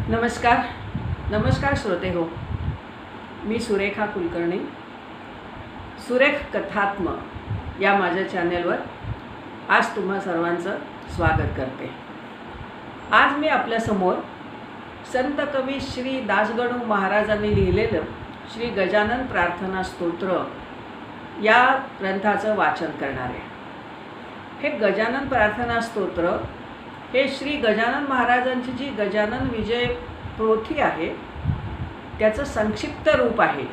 नमस्कार नमस्कार श्रोते हो. मी सुरेखा कुलकर्णी, सुरेख कथात्म या माझ्या चॅनेलवर आज तुम्हा सर्वांचं स्वागत करते. आज मी आपल्यासमोर संत कवी श्री दासगणू महाराजांनी लिहिलेलं श्री गजानन प्रार्थना स्तोत्र या ग्रंथाचं वाचन करणार आहे. हे गजानन प्रार्थना स्तोत्र हे श्री गजानन महाराजांची जी गजानन विजय पोथी आहे त्याचं संक्षिप्त रूप आहे.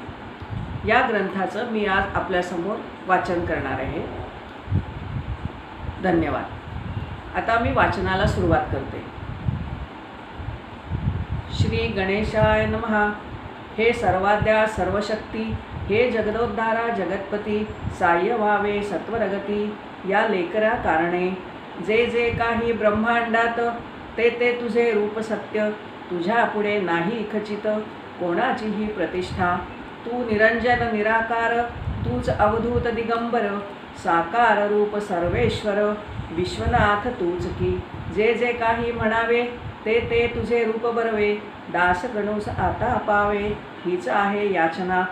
या ग्रंथाचं मी आज आपल्यासमोर वाचन करणार आहे. धन्यवाद. आता मी वाचनाला सुरुवात करते. श्री गणेशाय नमः. हे सर्वाद्या सर्वशक्ती, हे जगदोद्धारा जगतपती, साह्य व्हावे सत्वरगती, या लेकरा कारणे. जे जे काही ब्रह्मांडात, ते ते तुझे रूप सत्य, तुझ्या पुढे नाही खचित कोणाचीही प्रतिष्ठा. तू निरंजन निराकार, तूच अवधूत दिगंबर, साकार रूप सर्वेश्वर, विश्वनाथ तूच की. जे जे काही म्हणावे, ते ते तुझे रूप बरवे, दास गणूस आता पावे, हीच आहे याचना.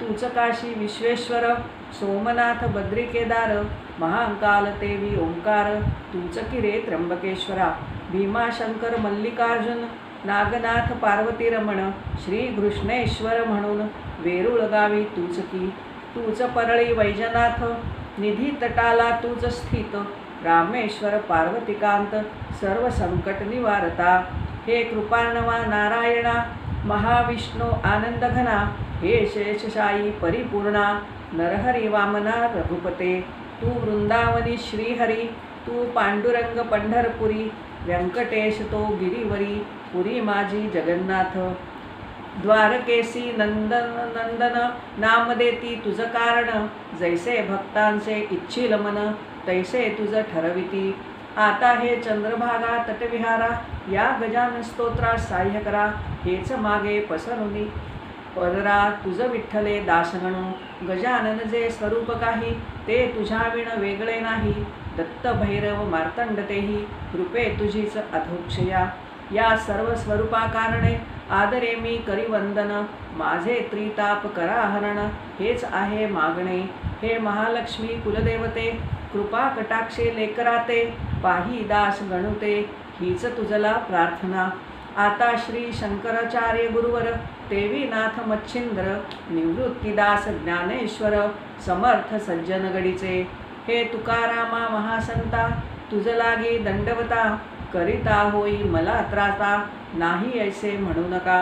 तूच काशी विश्वेश्वर, सोमनाथ बद्री केदार, महाकाल तेवी ओंकार, तूच की रे त्र्यंबकेश्वरा. भीमाशंकर मल्लिकार्जुन, नागनाथ पार्वती रमण, श्री कृष्णेश्वर म्हणून वेरूळ गावी तूच की. तूच परळी वैजनाथ, निधी तटाला तूच स्थित, रामेश्वर पार्वतीकांत, सर्व संकट निवारता. हे कृपार्णवा नारायणा, महाविष्णू आनंद घना, हे शेषशायी परिपूर्णा, नरहरी वामना रघुपते. तू वृंदावनी श्रीहरी, तू पांडुरंग पंढरपुरी, व्यंकटेश तो गिरीवरी, पुरी माझी जगन्नाथ. द्वारकेसी नंदन नंदन, नाम देती तुझ कारण, जैसे भक्तांचे इच्छिल मन, तैसे तुझ ठरविती. आता हे चंद्रभागा तटविहारा, या गजानन स्तोत्रास साह्य करा, हेच मागे पसरुनी पदरा. तुझ विठ्ठले दासगणू, गजानन जे स्वरूप काही, ते तुझ्या विण वेगळे नाही. दत्त भैरव मार्तंड तेही, कृपे तुझीच अधोक्षया. या सर्व स्वरूपा कारणे, आदरे मी करी वंदन, माझे त्रिताप करा हरण, हेच आहे मागणे. हे महालक्ष्मी कुलदेवते, कृपा कटाक्षे लेकराते, पाही दास गणुते, हीच तुझला प्रार्थना. आता श्री शंकराचार्य गुरुवर, तेवी नाथ मच्छिंद्र, निवृत्तीदास ज्ञानेश्वर, समर्थ सज्जन गडीचे. हे तुकारामा महासंता, तुझ लागी दंडवता, करिता होई मला त्राता, नाही ऐसे म्हणू नका.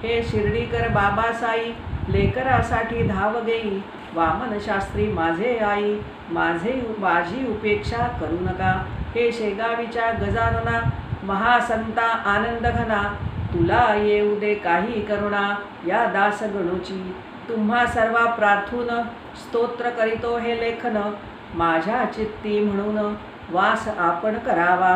हे शिर्डीकर बाबासाई, लेकरासाठी धाव गेई, वामन शास्त्री माझे आई, माझी उपेक्षा करू नका. हे शेगावीच्या गजानना, महासंता आनंद घना, तुला येऊ दे काही करुणा, या दास गणूची. तुम्हा सर्वा प्रार्थून, स्तोत्र करीतो हे लेखन, माझ्या चित्ती म्हणून वास आपण करावा.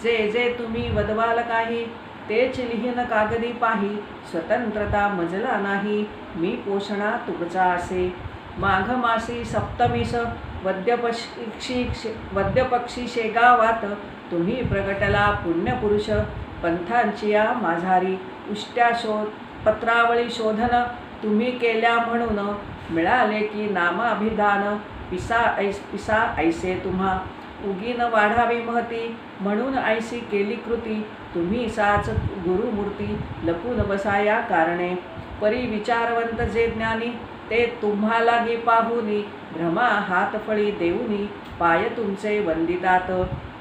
जे जे तुम्ही वदवाल काही, तेच लिहिन कागदी पाही, स्वतंत्रता मजला नाही, मी पोषणा तुमचा असे. माघ मासी सप्तमीस, वद्यपक्षी शेगावात, तुम्ही प्रगटला पुण्यपुरुष, पंथांची या माझारी. उष्ट्या पत्रावळी शोधन, तुम्ही केल्या म्हणून, मिळाले की नामाभिधान, पिसा ऐसे तुम्हा. उगीन वाढावी महती, म्हणून ऐसी केली कृती, तुम्ही साच गुरुमूर्ती, लपून बसा या कारणे. परी विचारवंत जे ज्ञानी, ते तुम्हाला गे पाहुनी, भ्रमा हातफळी देऊनी, पाय तुमचे वंदितात.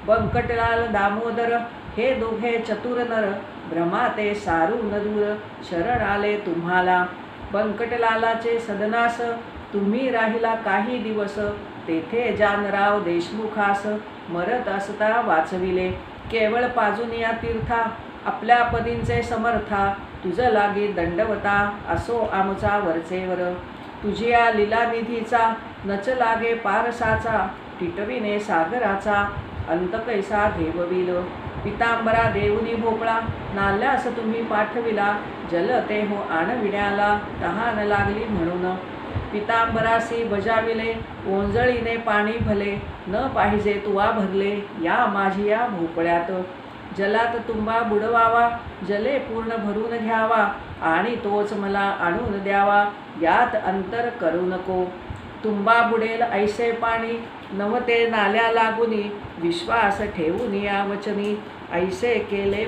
बंकटलाल दामोदर, हे दोघे चतुर नर, भ्रमा ते सारू न दूर, शरण आले तुम्हाला. बंकटलालाचे सदनास, तुम्ही राहिला काही दिवस, तेथे जानराव देशमुखास, मरत असता वाचविले. केवळ पाजून या तीर्था, आपल्या पदींचे समर्था, तुझ लागे दंडवता, असो आमचा वरचेवर. तुझ्या लीलानिधीचा, नच लागे पारसाचा, टिटविने सागराचा, अंत कैसा घेवविल. पितांबरा देऊनी भोपळा, नाल्यास तुम्ही पाठविला, जल ते हो आणविण्याला, तहान लागली म्हणून. पितांबरासी बजाविले, ओंजळीने पाणी भले, न पाहिजे तुवा भरले, या माझी या भोपळ्यात. जलात तुंबा बुडवावा, जले पूर्ण भरून घ्यावा, आणि तोच मला आणून द्यावा, यात अंतर करू नको. तुंबा बुडेल ऐसे पाणी, नव्हते नाल्या लागुनी, विश्वास ठेवून या वचनी, ऐसे केले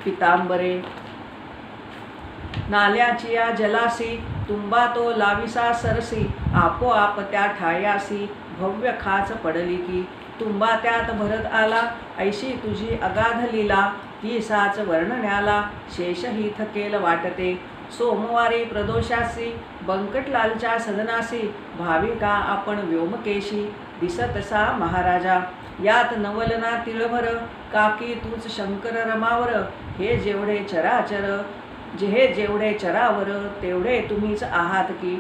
पितांबरे. नाल्याची या जलासी, तुंबा तो लाविसा सरसी, आपोआप त्या ठायासी, भव्य खाच पडली की. तुंबा त्यात भरत आला, ऐशी तुझी अगाध लीला, ती साच वर्णण्याला, शेषही थकेल वाटते. सोमवारी प्रदोषासी, बंकटलालच्या सदनासी, भाविका आपण व्योमकेशी, दिसतसा महाराजा. यात नवलना तिळभर, काकी तूच शंकर रमावर, हे जेवढे चरावर, तेवढे तुम्हीच आहात की.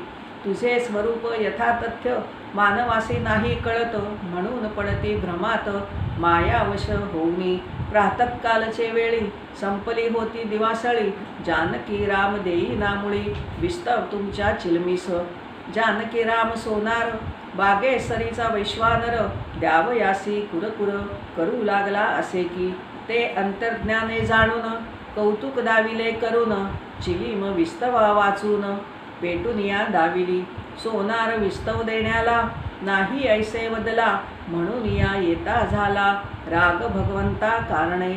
तुझे स्वरूप यथातथ्य मानवासी नाही कळत, म्हणून पडती भ्रमात मायावश होऊनी. प्रातःकालचे वेळी संपली होती दिवासळी, जानकी राम देई नामुळी, विस्तव तुमच्या चिलमीस. जानकी राम सोनार, बागेसरीचा वैश्वानर, द्यावयासी कुरकुर, करू लागला असे की. ते अंतर्ज्ञाने जाणून, कौतुक दाविले करून, चिलीम विस्तवा वाचून, पेटुनिया दाविली. सोनार विस्तव देण्याला, नाही ऐसे वदला, म्हणून या येता झाला, राग भगवंता कारणे.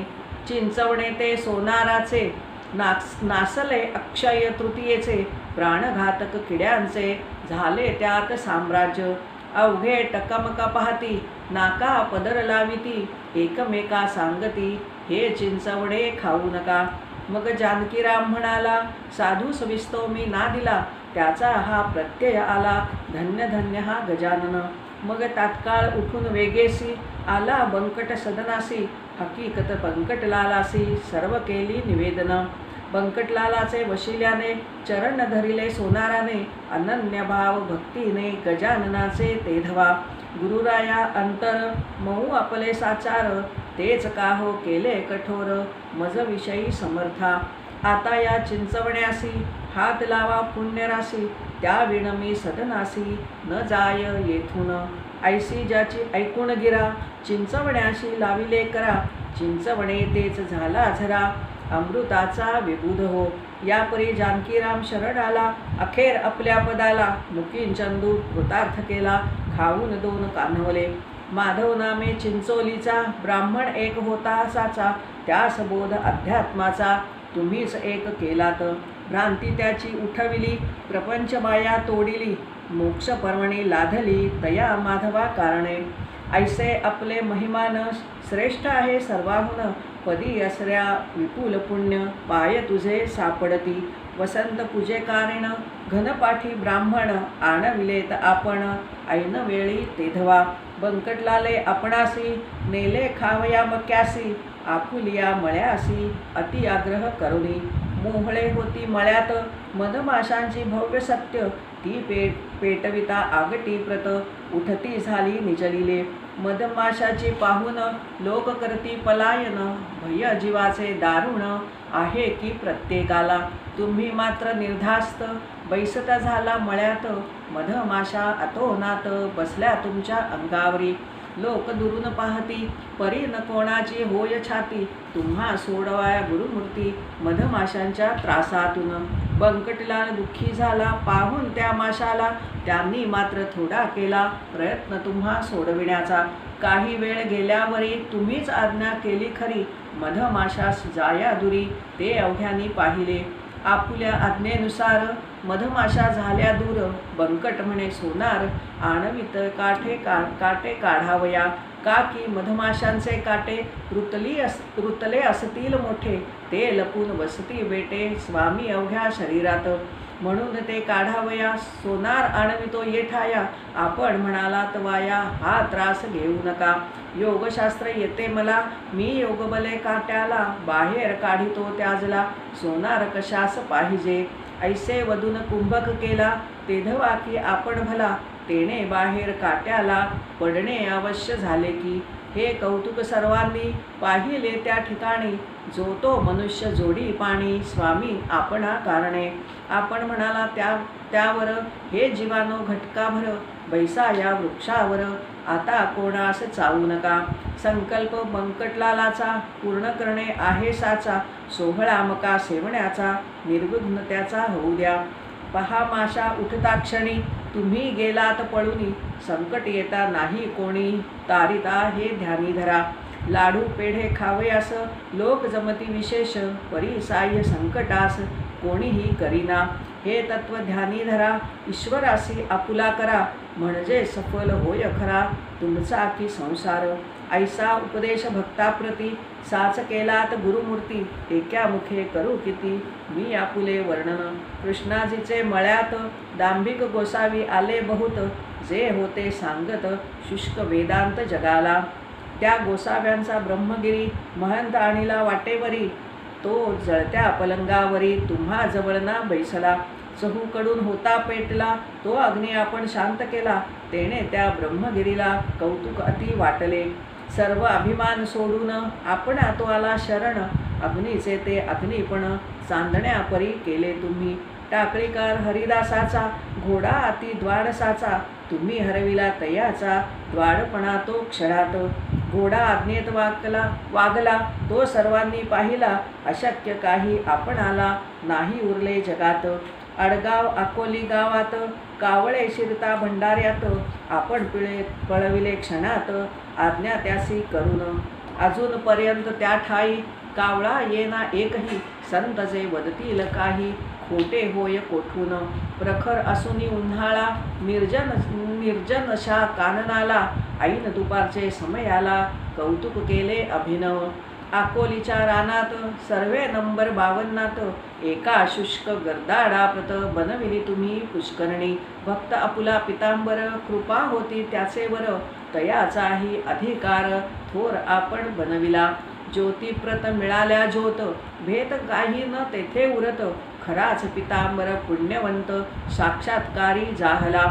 चिंचवणे ते सोनाराचे, नासले अक्षय तृतीयेचे, प्राणघातक किड्यांचे, झाले त्यात साम्राज्य. अवघे टकमक पाहती, नाका पदर लाविती, एकमेका सांगती, हे चिंचवणे खाऊ नका. मग जानकीराम म्हणाला, साधूस विस्तव मी ना दिला, त्याचा हा प्रत्यय आला, धन्य धन्य हा गजानन. मग तात्काळ उठून वेगेसी, आला बंकट सदनासी, हकीकत बंकटलालासी, सर्व केली निवेदन. बंकटलालाचे वशिल्याने, चरण धरिले सोनाराने, अनन्य भाव भक्तीने, गजाननाचे ते धवा. गुरुराया अंतर, मऊ आपले साचार, तेच काहो केले कठोर, मज विषयी समर्था. आता या चिंचवण्यासी, हात लावा पुण्यराशी, त्या विण मी सदनासी, न जाय येथून. ऐसी ज्याची ऐकून गिरा, चिंचवण्याशी लाविले करा, चिंचवणे तेच झाला झरा, अमृताचा विबुध हो. यापरी जानकीराम शरण आला, अखेर आपल्या पदाला, मुकिंचंदू कृतार्थ केला, खाऊन 2 कान्हवले. माधव नामे चिंचोलीचा, ब्राह्मण एक होता साचा, त्यास बोध अध्यात्माचा, तुम्हीच एक केलात. भ्रांती त्याची उठविली, प्रपंच माया तोडिली, मोक्ष पर्वणी लाधली, तया माधवा कारणे. ऐसे आपले महिमान, श्रेष्ठ आहे सर्वाहून, पदी असऱ्या विपुल पुण्य, पाय तुझे सापडती. वसंत पूजे कारण, घनपाठी ब्राह्मण, आणविलेत आपण, ऐन वेळी तेधवा. बंकटलाले आपणासी, नेले खावया मक्यासी, आपुलिया मळ्यासी, अति आग्रह करुनी. मोहळे होती मळ्यात, मधमाशांची भव्य सत्य, ती पेटविता आगटी प्रत, उठती झाली निजलिले. मधमाशाची पाहून, लोक करती पलायन, भय जीवाचे दारुण आहे की प्रत्येकाला. तुम्ही मात्र निर्धास्त, बैसता झाला मळ्यात, मधमाशा अतोनात, बसल्या तुमच्या अंगावरी. लोक दुरून पाहती, परी न कोणाची होय छाती, तुम्हा सोडवाया गुरुमूर्ती, मधमाशांच्या त्रासातून. बंकटलाल दुःखी झाला, पाहून त्या माशाला, त्यांनी मात्र थोडा केला प्रयत्न तुम्हा सोडविण्याचा. काही वेळ गेल्यावरी, तुम्हीच आज्ञा केली खरी, मधमाशास जाया दुरी, ते अवघ्यानी पाहिले. आपुल्या आज्ञेनुसार, मधमाशा झाल्या दूर. बंकट म्हणे सोनार, आणवित काटे काढावया, का की मधमाशांचे काटे रुतले असतील मोठे, ते लपून बसती बेटे स्वामी अवघ्या शरीरात. म्हणून ते काढावया, सोनार आणवितो येठाया, आपण म्हणालात वाया, हा त्रास घेऊ नका. योगशास्त्र येते मला, मी योगबले काट्याला, बाहेर काढितो त्याजला, सोनार कशास पाहिजे. ऐसे वदून कुंभक केला, तेधवा की आपण भला, तेने बाहेर काट्याला, पडणे अवश्य झाले की. हे कौतुक सर्वांनी पाहिले त्या ठिकाणी, जो तो मनुष्य जोडी पाणी, स्वामी आपणा कारणे. आपण म्हणाला त्यावर, हे जीवानो घटकाभर, बैसा या वृक्षावर, आता कोणास चावू नका. संकल्प बंकटलालाचा पूर्ण करणे आहे साचा. सोहळा मका सेवण्याचा निर्विघ्न त्याचा होऊ द्या. पहा माशा उठता क्षणी तुम्ही गेलात पळूनी. संकट येता नाही कोणी तारिता हे ध्यानी धरा. लाडू पेढे खावयास लोक जमती विशेष. परी साह्य संकटास कोणीही करीना. हे तत्व ध्यानी धरा. ईश्वरासी आपुला करा. म्हणजे सफल होय खरा तुमचा की संसार. ऐसा उपदेश भक्ताप्रती साच केलात गुरुमूर्ती. एका मुखे करू किती मी आपुले वर्णन. कृष्णाजीचे मळ्यात दांभिक गोसावी आले बहुत. जे होते सांगत शुष्क वेदांत जगाला. त्या गोसाव्यांचा ब्रह्मगिरी महंत आणिला वाटेवरी. तो जळत्या पलंगावरी तुम्हा जवळना बैसला. चहूकडून होता पेटला तो अग्नी आपण शांत केला. तेने त्या ब्रह्मगिरीला कौतुक अति वाटले. सर्व अभिमान सोडून आपण तो आला शरण. अग्नीचे ते अग्निपण चांदण्यापरी केले तुम्ही. टाकळीकार हरिदासाचा घोडा अति द्वाडसाचा. तुम्ही हरविला तयाचा द्वाडपणा तो क्षणात. घोडा आज्ञेत वागला तो सर्वांनी पाहिला. अशक्य काही आपणाला नाही उरले जगात. अडगाव अकोली गावात कावळे शिरता भंडाऱ्यात. आपण पळविले क्षणात आज्ञा त्यासी करून. अजूनपर्यंत त्या ठाई कावळा येना एकही. संत जे वदतील काही खोटे होय कोठून. प्रखर असूनी उन्हाळा निर्जनशा काननाला. ऐन दुपारचे समयाला कौतुक केले अभिनव. अकोलीच्या रानात सर्वे नंबर 52 एका शुष्क गर्दाडाप्रत बनविली तुम्ही पुष्करणी. भक्त आपुला पितांबर कृपा होती त्याचे वर. तयाचाही अधिकार थोर आपण बनविला. ज्योतिप्रत मिळाल्या ज्योत भेद काही न तेथे उरत. खराच पितांबर पुण्यवंत साक्षात्कारी जाहला.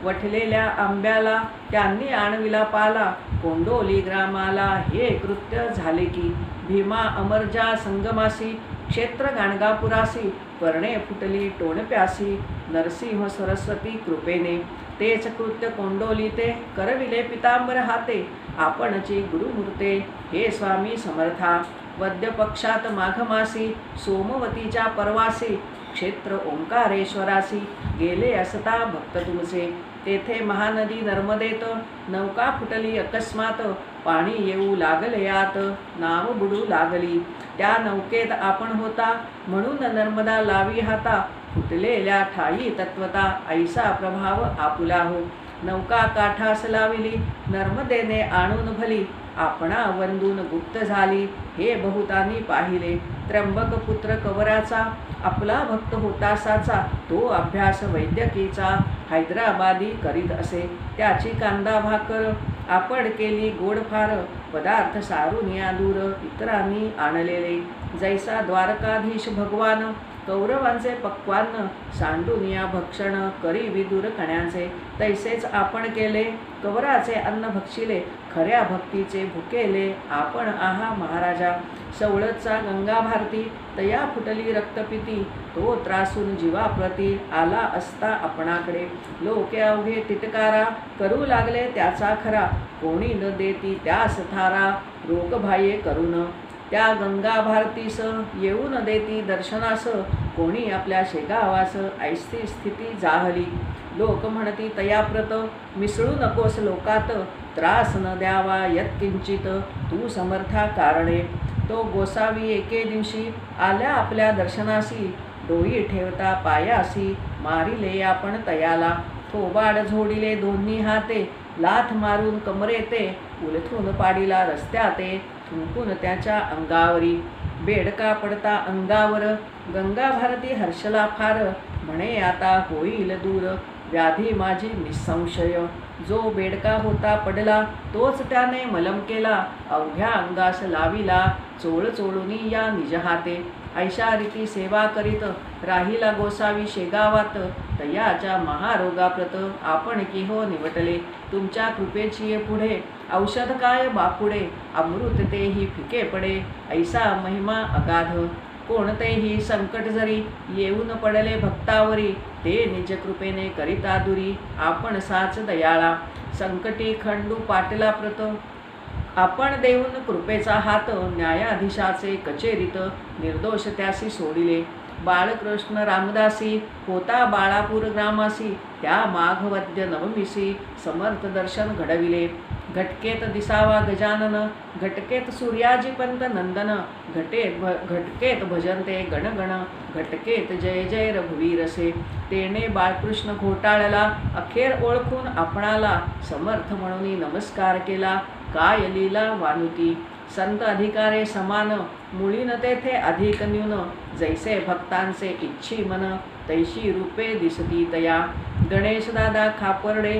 वठलेल्या आंब्याला त्यांनी आणविला पाला. कोंडोली ग्रामाला हे कृत्य झाले की. भीमा अमरजा संगमासी क्षेत्र गाणगापुरासी. पर्णे फुटली टोणप्यासी नरसिंह सरस्वती कृपेने. तेच कृत्य कोंडोली ते करविले पितांबर हाते. आपणची गुरुमूर्ते हे स्वामी समर्था. वद्य पक्षात माघमासी सोमवतीच्या परवासी. क्षेत्र ओंकारेश्वरासी गेले असता भक्त तुमचे. तेथे महानदी नर्मदेत नौका फुटली अकस्मात. पाणी येऊ लागले यात नाव बुडू लागली. त्या नौकेत आपण होता म्हणून नर्मदा लावी हाता. फुटलेल्या ठाई तत्वता ऐसा प्रभाव आपुला हो. नौका काठास लाविली नर्मदेने आणून भली. आपणा वंदून गुप्त झाली हे बहुतांनी पाहिले. त्र्यंबक पुत्र कवराचा आपला भक्त होता साचा. तो अभ्यास वैद्यकीचा हैदराबादी करीत असे. त्याची कांदा भाकर आपण केली गोड फार. पदार्थ सारून या दूर इतरांनी आणलेले. जैसा द्वारकाधीश भगवान कौरवांचे पक्वान्न सांडून या भक्षण करी विदूर कण्याचे. तैसेच आपण केले कवराचे अन्न भक्षिले. खऱ्या भक्तीचे भुकेले आपण आहा महाराजा. सवळतचा गंगा भारती तया फुटली रक्तपिती. तो त्रासून जीवाप्रती आला असता आपणाकडे. लोके अवघे तिटकारा करू लागले त्याचा खरा. कोणी न देती त्यास थारा रोगभाये करून. त्या गंगा भारतीस येऊन देती दर्शनास. कोणी आपल्या शेगावास ऐस्ती स्थिती जाहली. लोक म्हणती तयाप्रत मिसळू नकोस लोकात. त्रास न द्यावा यत्किंचित तू समर्था कारणे. तो गोसावी एके दिवशी आल्या आपल्या दर्शनासी. डोई ठेवता पायासी मारिले आपण तयाला. थोबाड झोडिले दोन्ही हाते लाथ मारून कमरेते. उलथून पाडीला रस्त्याते थुंकून त्याच्या अंगावरी. बेडका पडता अंगावर गंगा भारती हर्षला फार. म्हणे आता होईल दूर व्याधी माझी निसंशय. जो बेडका होता पडला तोच त्याने मलम केला. अवघ्या अंगास लाविला चोळ चोळूनी या निज हाते. ऐशा रीती सेवा करीत राहिला गोसावी शेगावात. तयाच्या महारोगाप्रत आपण की हो निवटले. तुमच्या कृपेची पुढे औषध काय बापुडे. अमृत तेही फिके पडे ऐसा महिमा अगाध. कोणतेही संकट जरी येऊन पडले भक्तावरी, ते निज कृपेने करिता दुरी. आपण साच दयाळा, संकटी खंडू पाटला प्रत. आपण देऊन कृपेचा हात, न्यायाधीशाचे कचेरीत. निर्दोष त्यासी सोडिले, बाळकृष्ण रामदासी. होता बाळापूर ग्रामासी, त्या माघवद्य नवमीसी. समर्थ दर्शन घडविले, घटकेत दिसावा गजानन. घटकेत सूर्याजी पंत नंदन. घटकेत भजनते गणगण. घटकेत जय जय रघुवीरसे. तेने बाळकृष्ण घोटाळला, अखेर ओळखून आपणाला. समर्थ म्हणून नमस्कार केला, काय लीला वानुती. संत अधिकारे समान, मुळीन तेथे अधिक न्यून. जैसे भक्तांचे इच्छी मन, तैशी रूपे दिसती तया. गणेश दादा खापर्डे,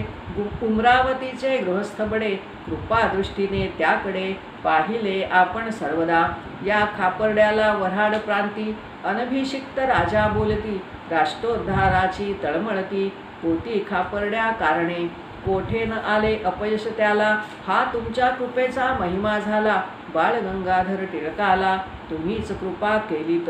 उमरावतीचे गृहस्थ बडे. कृपा दृष्टीने त्याकडे पाहिले आपण सर्वदा. या खापर्ड्याला वऱ्हाड प्रांती, अनभिषिक्त राजा बोलती. राष्ट्रोद्धाराची तळमळती, होती खापर्ड्या कारणे. कोठेन आले अपयश त्याला, हा तुमच्या कृपेचा महिमा झाला. बाळ गंगाधर टिळकाला तुम्हीच कृपा केलीत.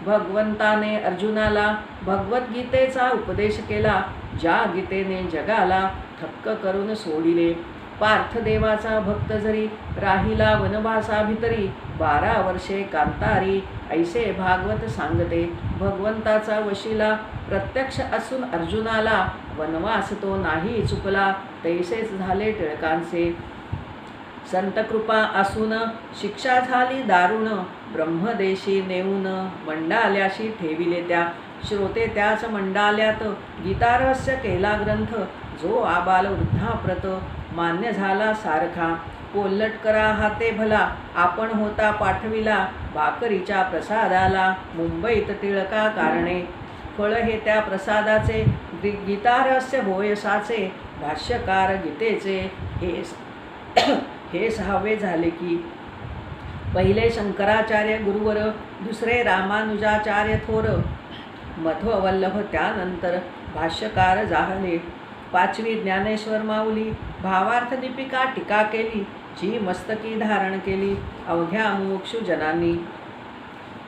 भगवंताने अर्जुनाला भगवद्गीतेचा उपदेश केला. ज्या गीतेने जगाला थक्क करून सोडिले. पार्थदेवाचा भक्त जरी राहिला वनवासा भितरी. 12 वर्षे कांतारी, ऐसे भागवत सांगते. भगवंताचा वशिला प्रत्यक्ष असून अर्जुनाला, वनवास तो नाही चुकला. तैसेच झाले टिळकांचे. संत कृपा असून शिक्षा झाली दारुण. ब्रह्मदेशी नेऊन मंडाल्याशी ठेविले त्या. श्रोते त्याच मंडाल्यात, गीतारहस्य केला ग्रंथ. जो आबाल वृद्धाप्रत, मान्य झाला सारखा. कोल्लट करा हाते भला, आपण होता पाठविला. भाकरीच्या प्रसादाला, मुंबईत टिळका कारणे. फळ हे त्या प्रसादाचे, गीतारहस्य होयसाचे. भाष्यकार गीतेचे हे 6वे झाले की. पहिले शंकराचार्य गुरुवर, दुसरे रामानुजाचार्य थोर. मध्ववल्लभ त्यानंतर भाष्यकार झाले. 5वी ज्ञानेश्वर माऊली, भावार्थ दीपिका टीका केली. जी मस्तकी धारण केली अवघ्या मोक्षु जनांनी.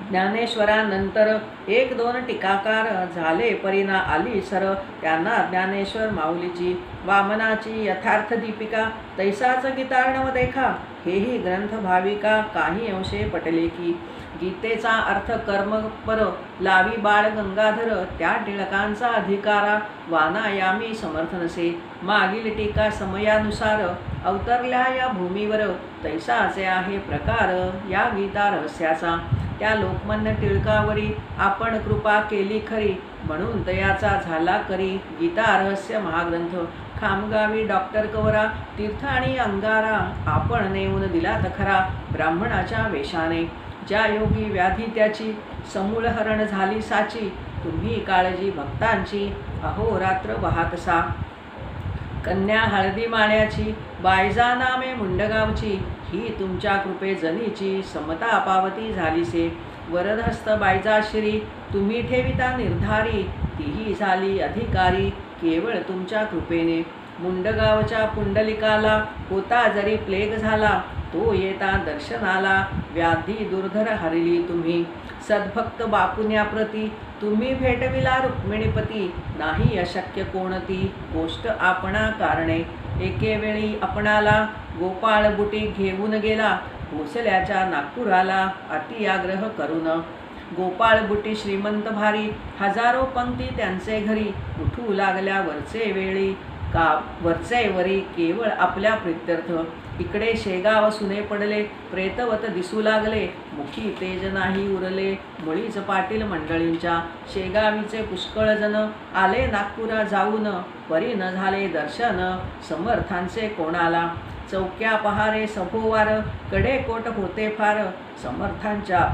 ज्ञानेश्वरानंतर 1-2 टीकाकार झाले, परिणा आली सर. त्यांना ज्ञानेश्वर माऊलीची, वामनाची यथार्थ दीपिका, तैसाच गीतार्णव देखा. हेही ग्रंथ भाविका काही अंशे पटले की. गीतेचा अर्थ कर्मपर लावी बाळ गंगाधर. त्या टिळकांचा अधिकारा, वानायामी समर्थ नसे. मागील टीका समयानुसार अवतरल्या या भूमीवर. तैसाचे आहे प्रकार या गीता रहस्याचा. त्या लोकमान्य टिळकावरी आपण कृपा केली खरी. म्हणून तयाचा झाला करी गीता रहस्य महाग्रंथ. खामगावी डॉक्टर कवरा, तीर्थ आणि अंगारा. आपण नेऊन दिला खरा ब्राह्मणाच्या वेशाने. ज्या योगी व्याधी त्याची, समूळ हरण झाली साची. तुम्ही काळजी भक्तांची, अहोरात्र वाहतसा. कन्या हळदी माण्याची, बायजा नामे मुंडगावची. ही तुमच्या कृपे जनीची, समता पावती झालीसे. वरदहस्त बायजा श्री, तुम्ही ठेविता निर्धारी. तीही झाली अधिकारी, केवळ तुमच्या कृपेने. मुंडगावच्या पुंडलिकाला, होता जरी प्लेग झाला. तो येता दर्शनाला, व्याधी दुर्धर हरिली तुम्ही. सद्भक्त बापुन्याप्रती, तुम्ही भेटविला रुक्मिणीपती. नाही अशक्य कोणती गोष्ट आपणा कारणे. एकेवेळी आपणाला गोपाळ बुटी घेऊन गेला. भोसल्याच्या नागपुराला अति आग्रह करून. गोपाळ बुटी श्रीमंत भारी, हजारो पंक्ती त्यांचे घरी. उठू लागल्या वरचे वेळी, वरचे वरी केवळ आपल्या प्रित्यर्थ. इकडे शेगाव सुने पडले, प्रेतवत दिसू लागले. मुखी तेज नाही उरले, मुळीच पाटील मंडळींच्या. शेगावीचे पुष्कळ जन आले नागपुरा जाऊन. परी न झाले दर्शन समर्थांचे कोणाला. चौक्या पहारे सभोवार, कडे कोट होते फार. समर्थांच्या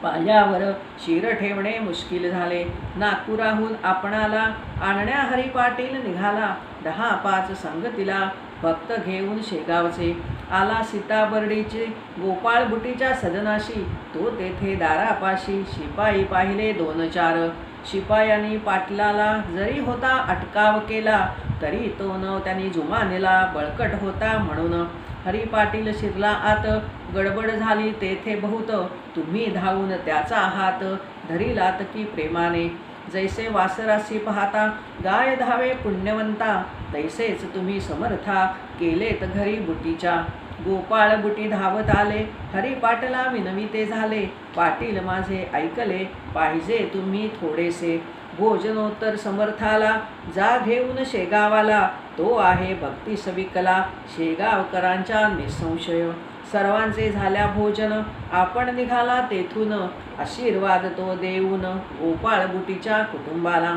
पायावर शिर ठेवणे मुश्किल झाले. नागपुराहून आपणाला आणण्या हरी पाटील निघाला. 10-5 संगतीला भक्त घेऊन शेगावचे. आला सीताबर्डीची गोपाळ बुटीच्या सदनाशी. तो तेथे दारापाशी शिपाई पाहिले 2-4. शिपायांनी पाटलाला जरी होता अटकाव केला, तरी तो न त्यांनी जुमानेला. बळकट होता म्हणून हरी पाटील शिरला आत, गडबड झाली तेथे बहुत, तुम्ही धावून त्याचा हात धरिलात की प्रेमाने. जैसे वासरासी पाहता गाय धावे पुण्यवंता, तैसेच तुम्ही समर्था केलेत घरी बुटीच्या. गोपाळ बुटी धावत आले, हरी पाटला विनविते झाले, पाटील माझे ऐकले पाहिजे तुम्ही थोडेसे. भोजनोत्तर समर्थाला जा घेऊन शेगावाला, तो आहे भक्ती सविकला शेगावकरांच्या निसंशय. सर्वांचे झाल्या भोजन, आपण निघाला तेथून, आशीर्वाद तो देऊन गोपाळ बुटीच्या कुटुंबाला.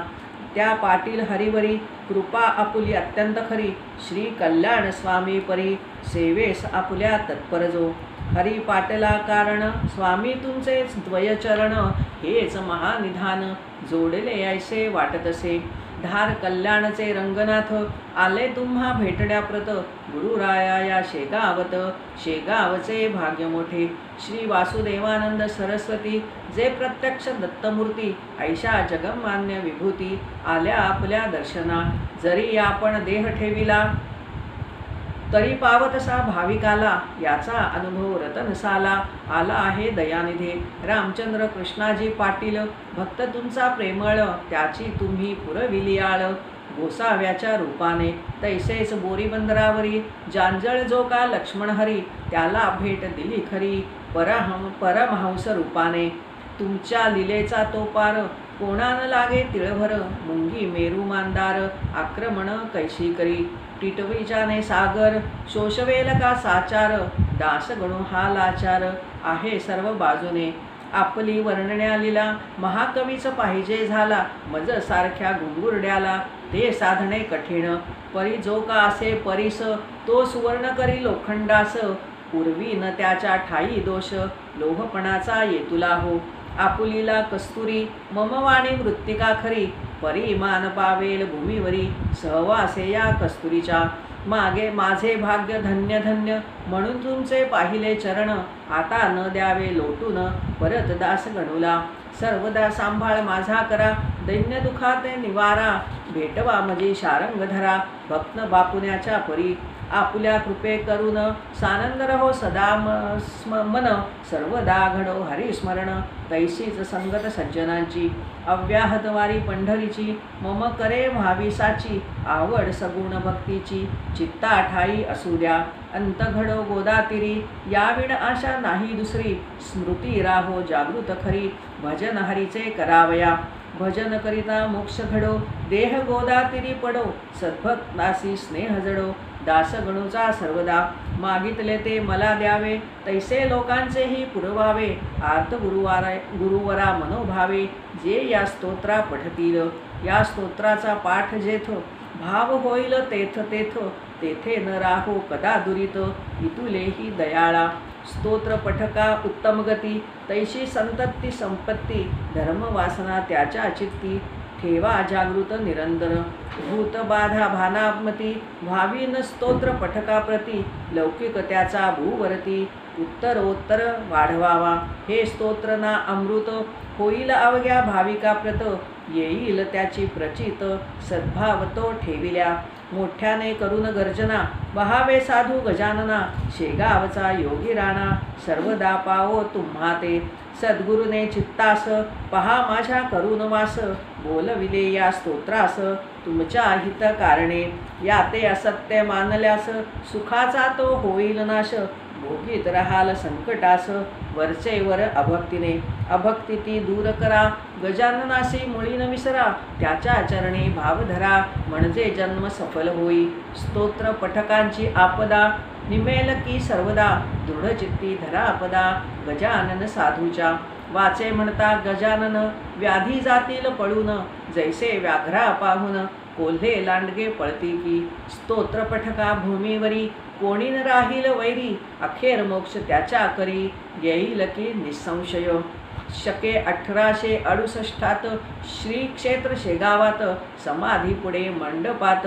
त्या पाटील हरिवरी कृपा आपुली अत्यंत खरी, श्री कल्याण स्वामी परी सेवेस आपुल्या तत्पर जो. हरी पाटला कारण स्वामी तुमचेच द्वयचरण, हेच महानिधान जोडले ऐसे वाटतसे. धार कल्याणचे रंगनाथ आले तुम्हा भेटण्याप्रत, गुरुराया या शेगावत शेगावचे भाग्य मोठे. श्री वासुदेवानंद सरस्वती जे प्रत्यक्ष दत्तमूर्ती, ऐशा जगमान्य विभूती आल्या आपल्या दर्शना. जरी आपण देह ठेविला तरी पावतसा भाविकाला, याचा अनुभव रतनसाला आला आहे दयानिधे. रामचंद्र कृष्णाजी पाटील भक्त तुमचा प्रेमळ, त्याची तुम्ही पुरविली आळ. गोसाव्याच्या रूपाने तैसेच बोरीबंदरावरी, जांजळ जो का लक्ष्मण हरी, त्याला भेट दिली खरी परमहंस रूपाने. तुमच्या लिलेचा तो पार कोणान लागे तिळभर, मुंगी मेरू मांदार आक्रमण कैशी करी. टिटवीच्याने सागर शोषवेल का साचार, दास गणू हा लाचार आहे सर्व बाजूने. आपली वर्णण्या लिला महाकवीच पाहिजे झाला, मज सारख्या घुंगुरड्याला ते साधणे कठीण. परी जो का असे परीस, तो सुवर्ण करी लोखंडास, पूर्वी न त्याच्या ठाई दोष लोहपणाचा येतुला हो. आपुलीला कस्तुरी मम वाणी मृत्तिका खरी, परिमान पावेल भूमीवरी सहवासे या कस्तुरीच्या. मागे माझे भाग्य धन्य धन्य म्हणून तुमचे पाहिले चरण, आता न द्यावे लोटून परत दास गणूला. सर्वदा सांभाळ माझा करा दैन्य दुखाते निवारा, भेटवा मजी शारंग धरा भक्त बापुण्याच्या परी. आपुल्या कृपे करून सानंद रहो सदा मन, सर्वदा घडो हरिस्मरण तैसीच संगत सज्जनांची. अव्याहत वारी पंढरीची मम करे व्हावीसाची, आवड सगुण भक्तीची चित्ता ठाई असू द्या. अंत घडो गोदातिरी याविण आशा नाही दुसरी, स्मृती राहो जागृत खरी भजन हरीचे करावया. भजन करिता मोक्ष घडो देह गोदातिरी पडो, सद्भक्तासी स्नेह जडो दास गणूचा सर्वदा. मागितले ते मला द्यावे तैसे लोकांचेही पुरवावे, आर्त गुरुवरा मनोभावे जे या स्तोत्रा पठतील. या स्तोत्राचा पाठ जेथ भाव होईल तेथ तेथ, तेथे न राहो कदा दुरित इतुलेही दयाळा. स्तोत्र पठका उत्तम गती तैशी संतती संपत्ती, धर्म वासना त्याच्या चित्ती ठेवा जागृत निरंतर. भूत बाधा भानामती व्हावी न स्तोत्र पठकाप्रती, लौकिक त्याचा भूवरती उत्तरोत्तर वाढवावा. हे स्तोत्र ना अमृत होईल अवघ्या भाविकाप्रत, येईल त्याची प्रचित सद्भाव तो ठेविल्या. मोठ्याने करून गर्जना बहावे साधू गजानना, शेगावचा योगी राणा सर्वदा पावो तुम्हा ते. सद्गुरुने चित्तास पहा माझ्या करून वास, बोलविले या स्तोत्रास तुमच्या हित कारणे. याते असत्य मानल्यास सुखाचा तो होईल नाश, भोगीत राहाल संकटास वरचे वर अभक्तीने. अभक्ती ती दूर करा गजाननासी मुळी न विसरा, त्याच्या चरणी भाव धरा म्हणजे जन्म सफल होई. स्तोत्र पठकांची आपदा निमेल की सर्वदा, दृढचित्ती धरा पदा गजानन साधूच्या. वाचे म्हणता गजानन व्याधी जातील पळून, जैसे व्याघ्रा पाहून कोल्हे लांडगे पळती की. स्तोत्र पठका भूमीवरी कोणी न राहील वैरी, अखेर मोक्ष त्याच्या करी येईल की निसंशय. शके 1868 श्री क्षेत्र शेगावात, समाधी पुढे मंडपात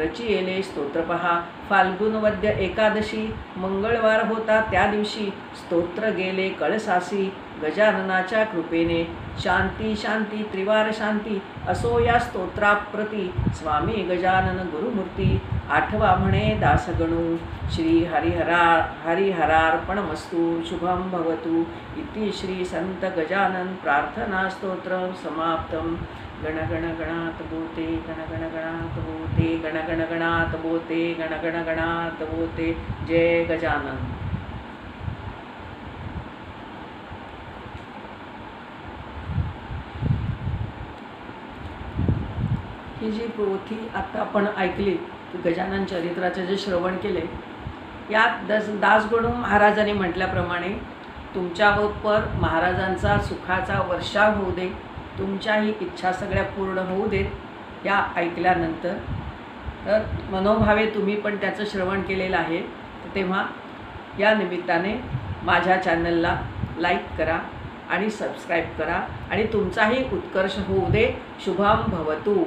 रचिलेले स्तोत्र पहा. फाल्गुन वद्य एकादशी मंगळवार होता त्या दिवशी, स्तोत्र गेले कळसासी गजाननाच्या कृपेने. शांती शांती त्रिवार शांती असो या स्तोत्राप्रती, स्वामी गजानन गुरुमूर्ती आठवा म्हणे दासगणू. श्री हरिहरार्पणमस्तु. शुभम भवतु. इति श्री संत गजानन प्रार्थना स्तोत्र समाप्तम. गण गण गणात बोते गण गण गणात बोते गण गण गणात बोते गण गण गणात बोते. जय गजानन. ही जी पोथी आता आपण ऐकली, गजानन चरित्राचे जे श्रवण केले, यात दासगणू महाराजांनी म्हटल्याप्रमाणे तुमच्यावर महाराजांचा सुखाचा वर्षाव होऊ दे, तुमच्याही इच्छा सगळ्या पूर्ण होऊ देत या ऐकल्यानंतर. तर मनोभावे तुम्ही पण त्याचं श्रवण केलेलं आहे, तेव्हा या निमित्ताने माझ्या चॅनलला लाईक करा आणि सबस्क्राईब करा आणि तुमचाही उत्कर्ष होऊ दे. शुभम भवतु.